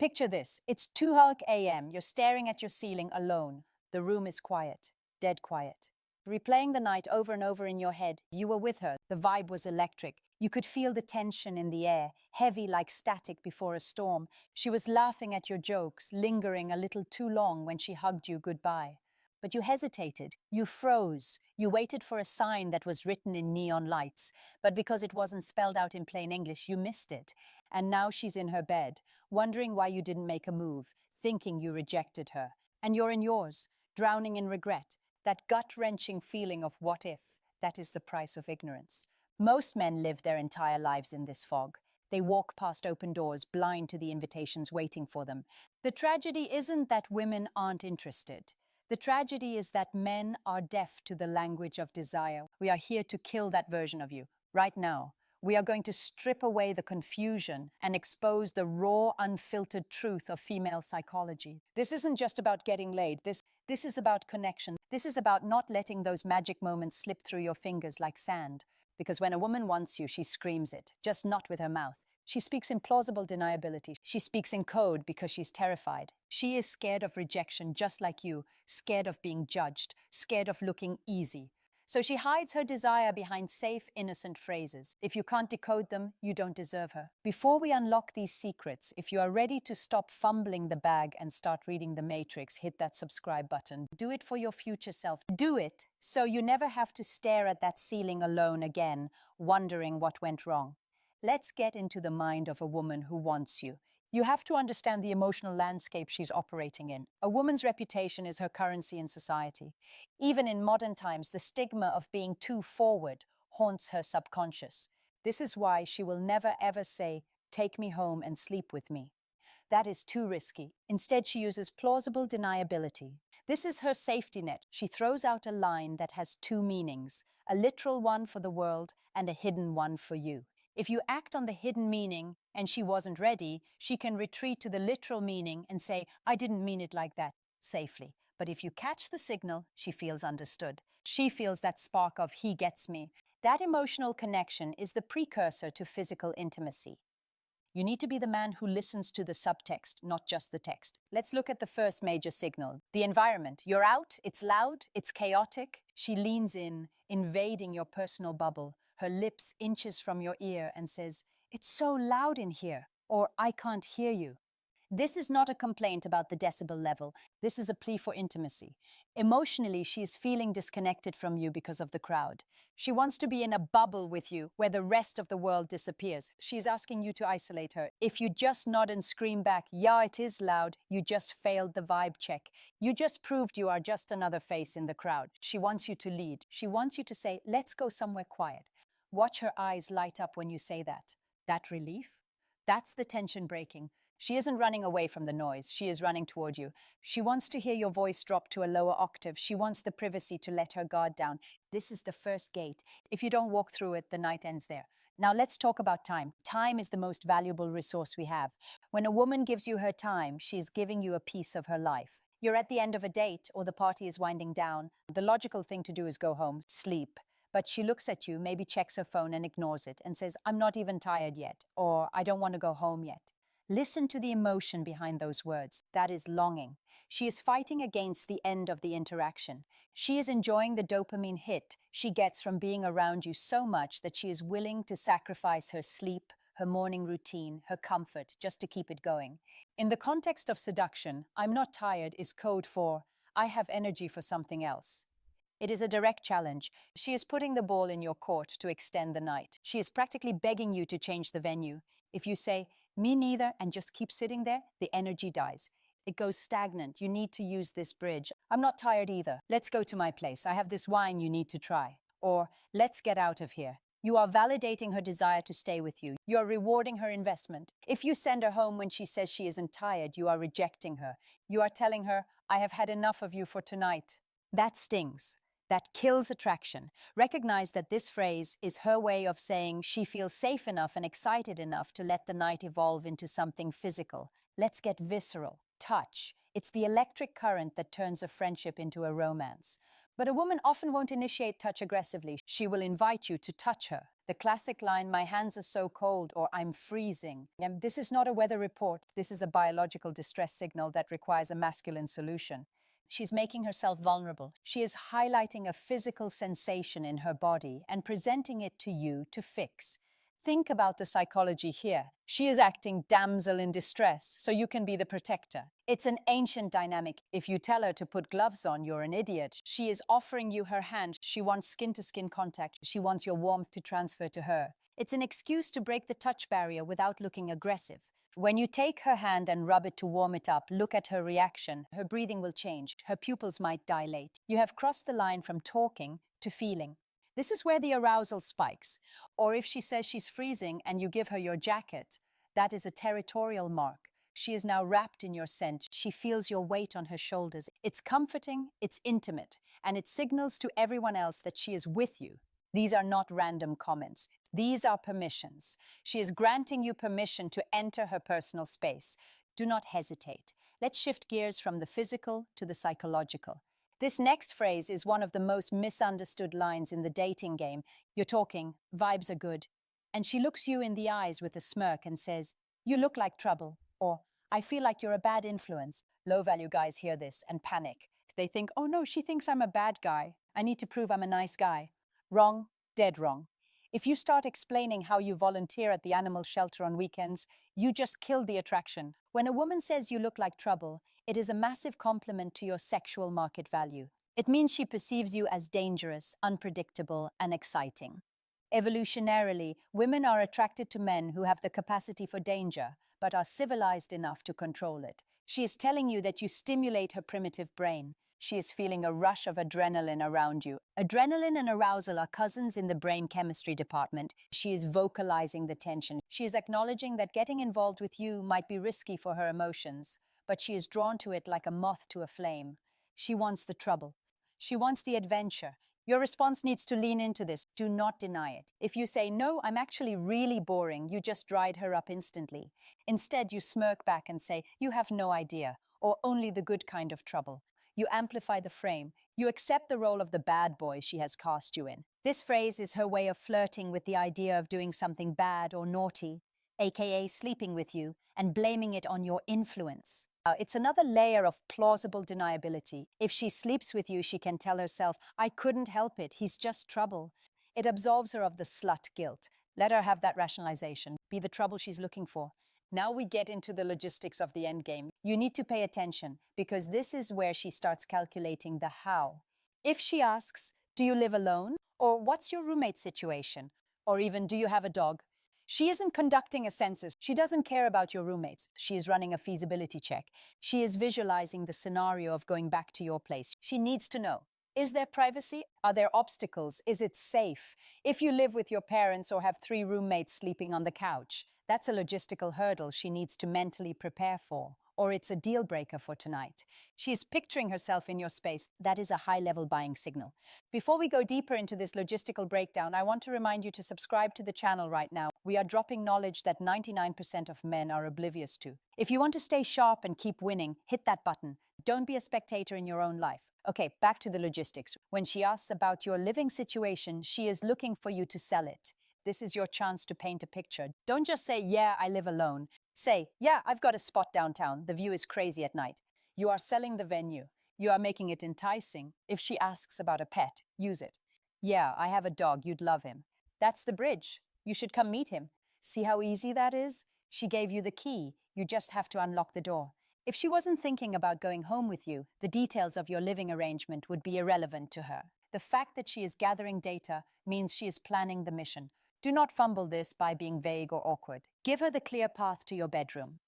Picture this. It's 2 a.m. You're staring at your ceiling alone. The room is quiet, dead quiet. Replaying the night over and over in your head, you were with her. The vibe was electric. You could feel the tension in the air, heavy like static before a storm. She was laughing at your jokes, lingering a little too long when she hugged you goodbye. But you hesitated. You froze. You waited for a sign that was written in neon lights. But because it wasn't spelled out in plain English, you missed it. And now she's in her bed, wondering why you didn't make a move, thinking you rejected her. And you're in yours, drowning in regret. That gut-wrenching feeling of what if, that is the price of ignorance. Most men live their entire lives in this fog. They walk past open doors, blind to the invitations waiting for them. The tragedy isn't that women aren't interested. The tragedy is that men are deaf to the language of desire. We are here to kill that version of you, right now. We are going to strip away the confusion and expose the raw, unfiltered truth of female psychology. This isn't just about getting laid. This is about connection. This is about not letting those magic moments slip through your fingers like sand. Because when a woman wants you, she screams it, just not with her mouth. She speaks in plausible deniability. She speaks in code because she's terrified. She is scared of rejection, just like you, scared of being judged, scared of looking easy. So she hides her desire behind safe, innocent phrases. If you can't decode them, you don't deserve her. Before we unlock these secrets, if you are ready to stop fumbling the bag and start reading The Matrix, hit that subscribe button. Do it for your future self. Do it so you never have to stare at that ceiling alone again, wondering what went wrong. Let's get into the mind of a woman who wants you. You have to understand the emotional landscape she's operating in. A woman's reputation is her currency in society. Even in modern times, the stigma of being too forward haunts her subconscious. This is why she will never ever say, "Take me home and sleep with me." That is too risky. Instead, she uses plausible deniability. This is her safety net. She throws out a line that has two meanings, a literal one for the world and a hidden one for you. If you act on the hidden meaning and she wasn't ready, she can retreat to the literal meaning and say, "I didn't mean it like that," safely. But if you catch the signal, she feels understood. She feels that spark of "he gets me." That emotional connection is the precursor to physical intimacy. You need to be the man who listens to the subtext, not just the text. Let's look at the first major signal, the environment. You're out, it's loud, it's chaotic. She leans in, invading your personal bubble, her lips inches from your ear and says, "It's so loud in here," or "I can't hear you." This is not a complaint about the decibel level. This is a plea for intimacy. Emotionally, she is feeling disconnected from you because of the crowd. She wants to be in a bubble with you where the rest of the world disappears. She is asking you to isolate her. If you just nod and scream back, "Yeah, it is loud," you just failed the vibe check. You just proved you are just another face in the crowd. She wants you to lead. She wants you to say, "Let's go somewhere quiet." Watch her eyes light up when you say that. That relief? That's the tension breaking. She isn't running away from the noise. She is running toward you. She wants to hear your voice drop to a lower octave. She wants the privacy to let her guard down. This is the first gate. If you don't walk through it, the night ends there. Now let's talk about time. Time is the most valuable resource we have. When a woman gives you her time, she is giving you a piece of her life. You're at the end of a date or the party is winding down. The logical thing to do is go home, sleep. But she looks at you, maybe checks her phone and ignores it and says, "I'm not even tired yet," or "I don't want to go home yet." Listen to the emotion behind those words. That is longing. She is fighting against the end of the interaction. She is enjoying the dopamine hit she gets from being around you so much that she is willing to sacrifice her sleep, her morning routine, her comfort, just to keep it going. In the context of seduction, "I'm not tired" is code for "I have energy for something else." It is a direct challenge. She is putting the ball in your court to extend the night. She is practically begging you to change the venue. If you say, "Me neither," and just keep sitting there, the energy dies. It goes stagnant. You need to use this bridge. "I'm not tired either. Let's go to my place. I have this wine you need to try." Or, "Let's get out of here." You are validating her desire to stay with you. You are rewarding her investment. If you send her home when she says she isn't tired, you are rejecting her. You are telling her, "I have had enough of you for tonight." That stings. That kills attraction. Recognize that this phrase is her way of saying she feels safe enough and excited enough to let the night evolve into something physical. Let's get visceral. Touch. It's the electric current that turns a friendship into a romance. But a woman often won't initiate touch aggressively. She will invite you to touch her. The classic line, "My hands are so cold," or "I'm freezing." And this is not a weather report. This is a biological distress signal that requires a masculine solution. She's making herself vulnerable. She is highlighting a physical sensation in her body and presenting it to you to fix. Think about the psychology here. She is acting damsel in distress, so you can be the protector. It's an ancient dynamic. If you tell her to put gloves on, you're an idiot. She is offering you her hand. She wants skin-to-skin contact. She wants your warmth to transfer to her. It's an excuse to break the touch barrier without looking aggressive. When you take her hand and rub it to warm it up, look at her reaction. Her breathing will change. Her pupils might dilate. You have crossed the line from talking to feeling. This is where the arousal spikes. Or if she says she's freezing and you give her your jacket, that is a territorial mark. She is now wrapped in your scent. She feels your weight on her shoulders. It's comforting, it's intimate, and it signals to everyone else that she is with you. These are not random comments. These are permissions. She is granting you permission to enter her personal space. Do not hesitate. Let's shift gears from the physical to the psychological. This next phrase is one of the most misunderstood lines in the dating game. You're talking, vibes are good. And she looks you in the eyes with a smirk and says, "You look like trouble," or "I feel like you're a bad influence." Low-value guys hear this and panic. They think, "Oh no, she thinks I'm a bad guy. I need to prove I'm a nice guy." Wrong, dead wrong. If you start explaining how you volunteer at the animal shelter on weekends, you just kill the attraction. When a woman says you look like trouble, it is a massive compliment to your sexual market value. It means she perceives you as dangerous, unpredictable, and exciting. Evolutionarily, women are attracted to men who have the capacity for danger, but are civilized enough to control it. She is telling you that you stimulate her primitive brain. She is feeling a rush of adrenaline around you. Adrenaline and arousal are cousins in the brain chemistry department. She is vocalizing the tension. She is acknowledging that getting involved with you might be risky for her emotions, but she is drawn to it like a moth to a flame. She wants the trouble. She wants the adventure. Your response needs to lean into this. Do not deny it. If you say, "No, I'm actually really boring," you just dried her up instantly. Instead, you smirk back and say, "You have no idea," or "Only the good kind of trouble." You amplify the frame. You accept the role of the bad boy she has cast you in. This phrase is her way of flirting with the idea of doing something bad or naughty, aka sleeping with you, and blaming it on your influence. It's another layer of plausible deniability. If she sleeps with you, she can tell herself, "I couldn't help it, he's just trouble." It absolves her of the slut guilt. Let her have that rationalization. Be the trouble she's looking for. Now we get into the logistics of the endgame. You need to pay attention, because this is where she starts calculating the how. If she asks, "Do you live alone?" or "What's your roommate situation?" or even, "Do you have a dog?" she isn't conducting a census. She doesn't care about your roommates. She is running a feasibility check. She is visualizing the scenario of going back to your place. She needs to know, is there privacy? Are there obstacles? Is it safe? If you live with your parents or have 3 roommates sleeping on the couch, that's a logistical hurdle she needs to mentally prepare for, or it's a deal breaker for tonight. She is picturing herself in your space. That is a high-level buying signal. Before we go deeper into this logistical breakdown, I want to remind you to subscribe to the channel right now. We are dropping knowledge that 99% of men are oblivious to. If you want to stay sharp and keep winning, hit that button. Don't be a spectator in your own life. Okay, back to the logistics. When she asks about your living situation, she is looking for you to sell it. This is your chance to paint a picture. Don't just say, "Yeah, I live alone." Say, "Yeah, I've got a spot downtown. The view is crazy at night." You are selling the venue. You are making it enticing. If she asks about a pet, use it. "Yeah, I have a dog. You'd love him." That's the bridge. You should come meet him. See how easy that is? She gave you the key. You just have to unlock the door. If she wasn't thinking about going home with you, the details of your living arrangement would be irrelevant to her. The fact that she is gathering data means she is planning the mission. Do not fumble this by being vague or awkward. Give her the clear path to your bedroom.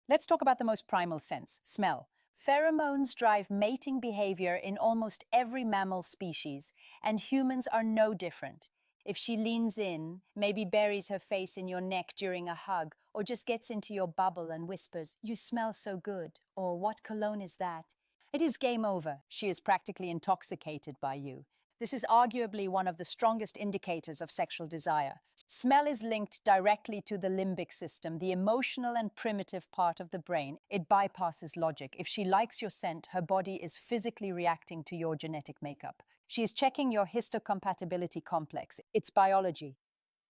Let's talk about the most primal sense, smell. Pheromones drive mating behavior in almost every mammal species, and humans are no different. If she leans in, maybe buries her face in your neck during a hug, or just gets into your bubble and whispers, "You smell so good," or "What cologne is that?" it is game over. She is practically intoxicated by you. This is arguably one of the strongest indicators of sexual desire. Smell is linked directly to the limbic system, the emotional and primitive part of the brain. It bypasses logic. If she likes your scent, her body is physically reacting to your genetic makeup. She is checking your histocompatibility complex. It's biology.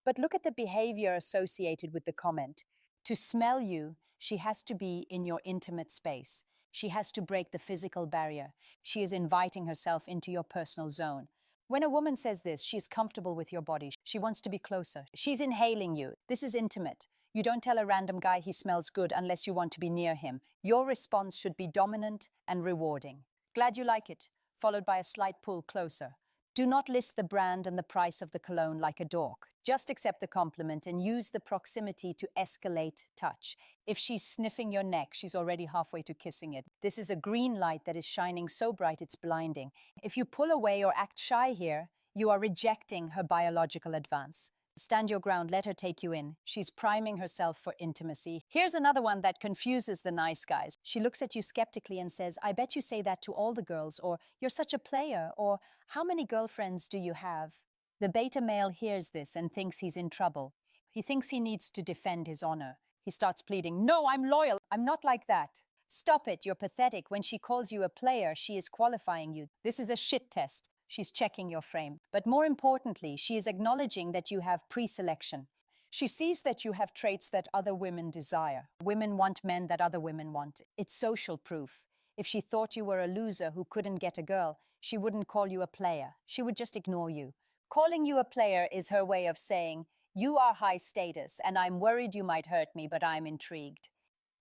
But look at the behavior associated with the comment. To smell you, she has to be in your intimate space. She has to break the physical barrier. She is inviting herself into your personal zone. When a woman says this, she is comfortable with your body. She wants to be closer. She's inhaling you. This is intimate. You don't tell a random guy he smells good unless you want to be near him. Your response should be dominant and rewarding. Glad you like it, followed by a slight pull closer. Do not list the brand and the price of the cologne like a dork. Just accept the compliment and use the proximity to escalate touch. If she's sniffing your neck, she's already halfway to kissing it. This is a green light that is shining so bright it's blinding. If you pull away or act shy here, you are rejecting her biological advance. Stand your ground, let her take you in. She's priming herself for intimacy. Here's another one that confuses the nice guys. She looks at you skeptically and says, I bet you say that to all the girls, or you're such a player, or how many girlfriends do you have? The beta male hears this and thinks he's in trouble. He thinks he needs to defend his honor. He starts pleading, no, I'm loyal. I'm not like that. Stop it, you're pathetic. When she calls you a player, she is qualifying you. This is a shit test. She's checking your frame. But more importantly, she is acknowledging that you have pre-selection. She sees that you have traits that other women desire. Women want men that other women want. It's social proof. If she thought you were a loser who couldn't get a girl, she wouldn't call you a player. She would just ignore you. Calling you a player is her way of saying, you are high status and I'm worried you might hurt me, but I'm intrigued.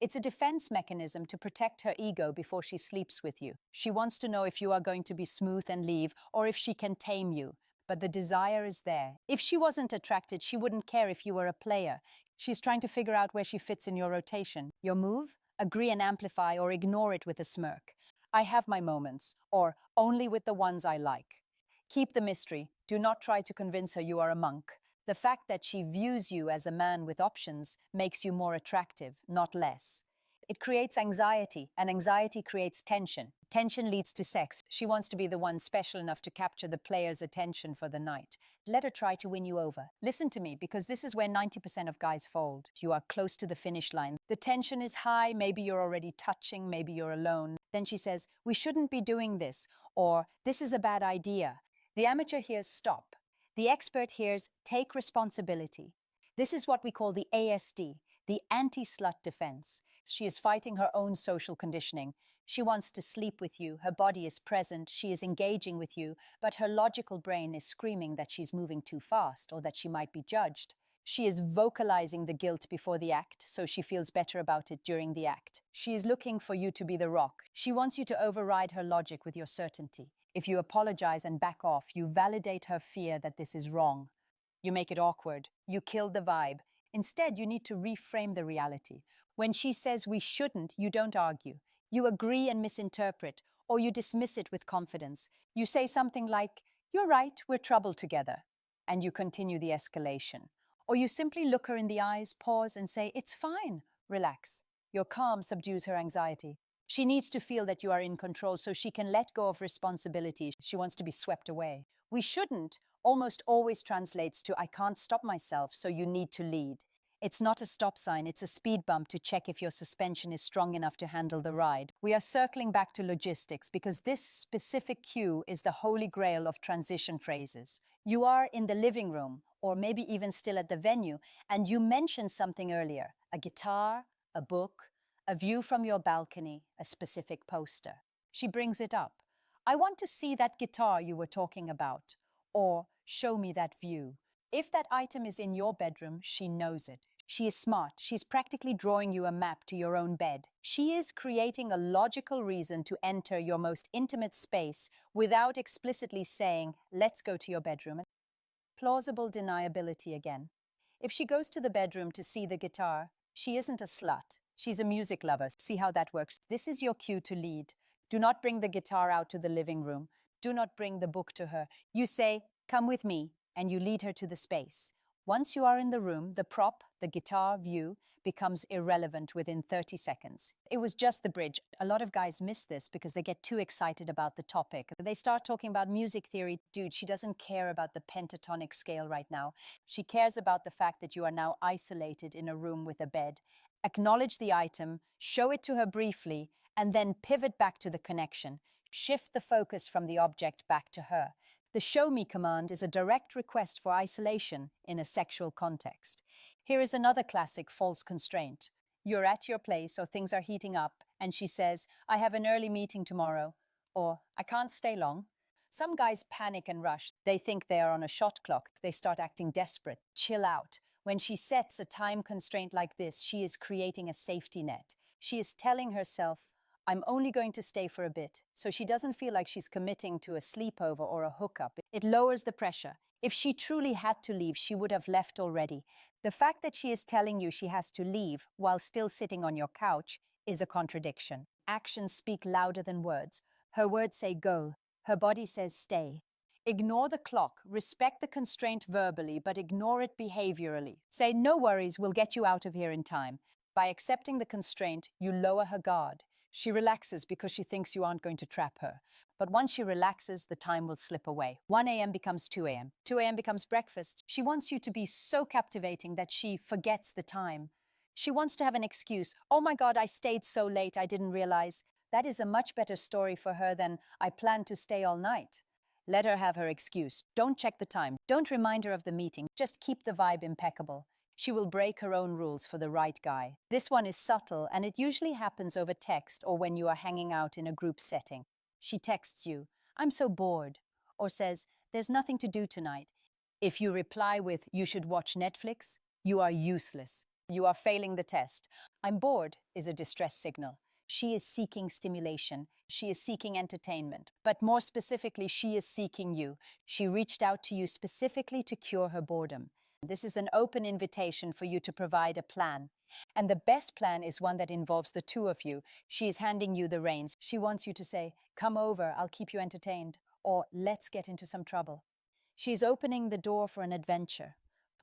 It's a defense mechanism to protect her ego before she sleeps with you. She wants to know if you are going to be smooth and leave, or if she can tame you. But the desire is there. If she wasn't attracted, she wouldn't care if you were a player. She's trying to figure out where she fits in your rotation. Your move? Agree and amplify, or ignore it with a smirk. I have my moments, or only with the ones I like. Keep the mystery. Do not try to convince her you are a monk. The fact that she views you as a man with options makes you more attractive, not less. It creates anxiety, and anxiety creates tension. Tension leads to sex. She wants to be the one special enough to capture the player's attention for the night. Let her try to win you over. Listen to me, because this is where 90% of guys fold. You are close to the finish line. The tension is high. Maybe you're already touching. Maybe you're alone. Then she says, we shouldn't be doing this, or this is a bad idea. The amateur hears stop. The expert hears take responsibility. This is what we call the ASD, the anti-slut defense. She is fighting her own social conditioning. She wants to sleep with you. Her body is present. She is engaging with you, but her logical brain is screaming that she's moving too fast or that she might be judged. She is vocalizing the guilt before the act, so she feels better about it during the act. She is looking for you to be the rock. She wants you to override her logic with your certainty. If you apologize and back off, you validate her fear that this is wrong. You make it awkward. You kill the vibe. Instead, you need to reframe the reality. When she says we shouldn't, you don't argue. You agree and misinterpret, or you dismiss it with confidence. You say something like, you're right, we're troubled together. And you continue the escalation. Or you simply look her in the eyes, pause, and say, it's fine, relax. Your calm subdues her anxiety. She needs to feel that you are in control so she can let go of responsibility. She wants to be swept away. We shouldn't almost always translates to I can't stop myself, so you need to lead. It's not a stop sign, it's a speed bump to check if your suspension is strong enough to handle the ride. We are circling back to logistics because this specific cue is the holy grail of transition phrases. You are in the living room, or maybe even still at the venue, and you mentioned something earlier, a guitar, a book, a view from your balcony, a specific poster. She brings it up. I want to see that guitar you were talking about, or show me that view. If that item is in your bedroom, she knows it. She is smart. She's practically drawing you a map to your own bed. She is creating a logical reason to enter your most intimate space without explicitly saying, let's go to your bedroom. Plausible deniability again. If she goes to the bedroom to see the guitar, she isn't a slut. She's a music lover. See how that works? This is your cue to lead. Do not bring the guitar out to the living room. Do not bring the book to her. You say, come with me, and you lead her to the space. Once you are in the room, the prop, the guitar view, becomes irrelevant within 30 seconds. It was just the bridge. A lot of guys miss this because they get too excited about the topic. They start talking about music theory. Dude, she doesn't care about the pentatonic scale right now. She cares about the fact that you are now isolated in a room with a bed. Acknowledge the item, show it to her briefly, and then pivot back to the connection. Shift the focus from the object back to her. The show me command is a direct request for isolation in a sexual context. Here is another classic false constraint. You're at your place or things are heating up, and she says, I have an early meeting tomorrow, or I can't stay long. Some guys panic and rush. They think they are on a shot clock. They start acting desperate. Chill out. When she sets a time constraint like this, she is creating a safety net. She is telling herself, I'm only going to stay for a bit, so she doesn't feel like she's committing to a sleepover or a hookup. It lowers the pressure. If she truly had to leave, she would have left already. The fact that she is telling you she has to leave while still sitting on your couch is a contradiction. Actions speak louder than words. Her words say go. Her body says stay. Ignore the clock. Respect the constraint verbally, but ignore it behaviorally. Say, no worries, we'll get you out of here in time. By accepting the constraint, you lower her guard. She relaxes because she thinks you aren't going to trap her. But once she relaxes, the time will slip away. 1 a.m. becomes 2 a.m. 2 a.m. becomes breakfast. She wants you to be so captivating that she forgets the time. She wants to have an excuse. Oh my God, I stayed so late, I didn't realize. That is a much better story for her than I planned to stay all night. Let her have her excuse. Don't check the time. Don't remind her of the meeting. Just keep the vibe impeccable. She will break her own rules for the right guy. This one is subtle, and it usually happens over text or when you are hanging out in a group setting. She texts you, I'm so bored, or says, there's nothing to do tonight. If you reply with, you should watch Netflix, you are useless. You are failing the test. I'm bored is a distress signal. She is seeking stimulation. She is seeking entertainment. But more specifically, she is seeking you. She reached out to you specifically to cure her boredom. This is an open invitation for you to provide a plan. And the best plan is one that involves the two of you. She is handing you the reins. She wants you to say, come over, I'll keep you entertained, or let's get into some trouble. She's opening the door for an adventure.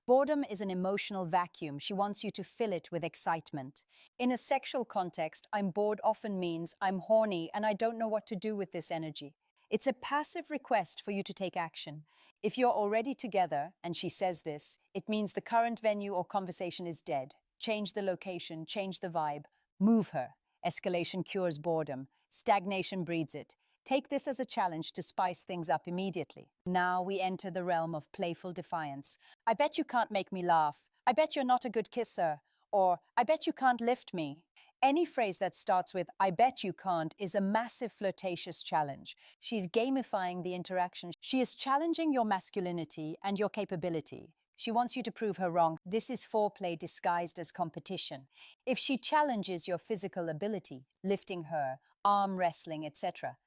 Boredom is an emotional vacuum. She wants you to fill it with excitement. In a sexual context, I'm bored often means I'm horny and I don't know what to do with this energy. It's a passive request for you to take action. If you're already together and she says this, it means the current venue or conversation is dead. Change the location, change the vibe, move her. Escalation cures boredom. Stagnation breeds it. Take this as a challenge to spice things up immediately. Now we enter the realm of playful defiance. I bet you can't make me laugh. I bet you're not a good kisser. Or, I bet you can't lift me. Any phrase that starts with, I bet you can't, is a massive flirtatious challenge. She's gamifying the interaction. She is challenging your masculinity and your capability. She wants you to prove her wrong. This is foreplay disguised as competition. If she challenges your physical ability, lifting her, arm wrestling, etc.,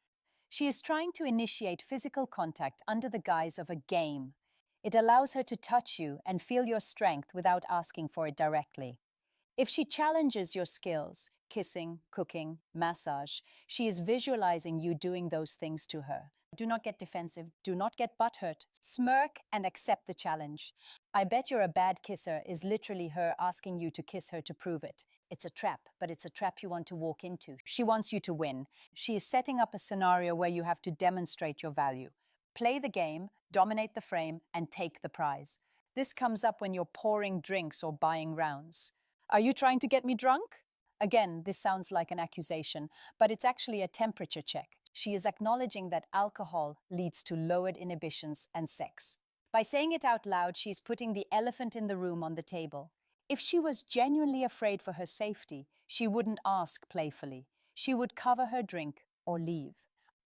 she is trying to initiate physical contact under the guise of a game. It allows her to touch you and feel your strength without asking for it directly. If she challenges your skills, kissing, cooking, massage, she is visualizing you doing those things to her. Do not get defensive. Do not get butthurt. Smirk and accept the challenge. I bet you're a bad kisser is literally her asking you to kiss her to prove it. It's a trap, but it's a trap you want to walk into. She wants you to win. She is setting up a scenario where you have to demonstrate your value. Play the game, dominate the frame, and take the prize. This comes up when you're pouring drinks or buying rounds. Are you trying to get me drunk? Again, this sounds like an accusation, but it's actually a temperature check. She is acknowledging that alcohol leads to lowered inhibitions and sex. By saying it out loud, she's putting the elephant in the room on the table. If she was genuinely afraid for her safety, she wouldn't ask playfully. She would cover her drink or leave.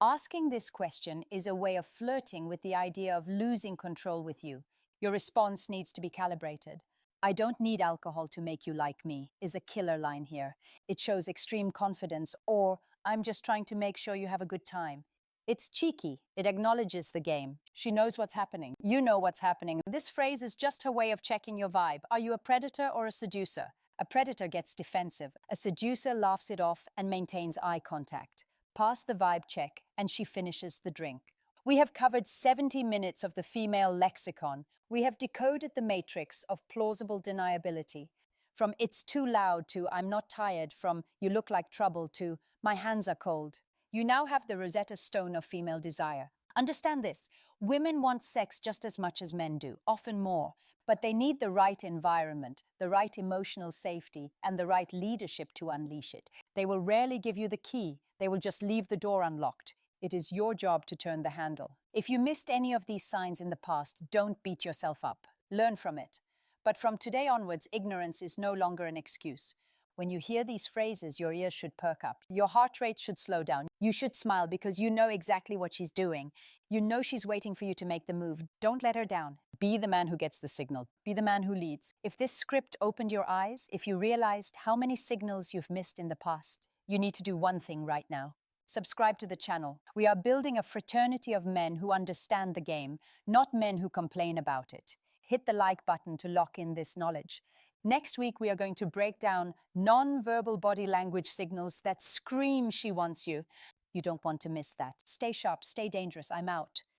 Asking this question is a way of flirting with the idea of losing control with you. Your response needs to be calibrated. I don't need alcohol to make you like me is a killer line here. It shows extreme confidence, or I'm just trying to make sure you have a good time. It's cheeky. It acknowledges the game. She knows what's happening. You know what's happening. This phrase is just her way of checking your vibe. Are you a predator or a seducer? A predator gets defensive. A seducer laughs it off and maintains eye contact. Pass the vibe check, and she finishes the drink. We have covered 70 minutes of the female lexicon. We have decoded the matrix of plausible deniability. From it's too loud to I'm not tired, from you look like trouble to my hands are cold. You now have the Rosetta Stone of female desire. Understand this. Women want sex just as much as men do, often more. But they need the right environment, the right emotional safety, and the right leadership to unleash it. They will rarely give you the key. They will just leave the door unlocked. It is your job to turn the handle. If you missed any of these signs in the past, don't beat yourself up. Learn from it. But from today onwards, ignorance is no longer an excuse. When you hear these phrases, your ears should perk up. Your heart rate should slow down. You should smile because you know exactly what she's doing. You know she's waiting for you to make the move. Don't let her down. Be the man who gets the signal. Be the man who leads. If this script opened your eyes, if you realized how many signals you've missed in the past, you need to do one thing right now. Subscribe to the channel. We are building a fraternity of men who understand the game, not men who complain about it. Hit the like button to lock in this knowledge. Next week, we are going to break down non-verbal body language signals that scream she wants you. You don't want to miss that. Stay sharp, stay dangerous. I'm out.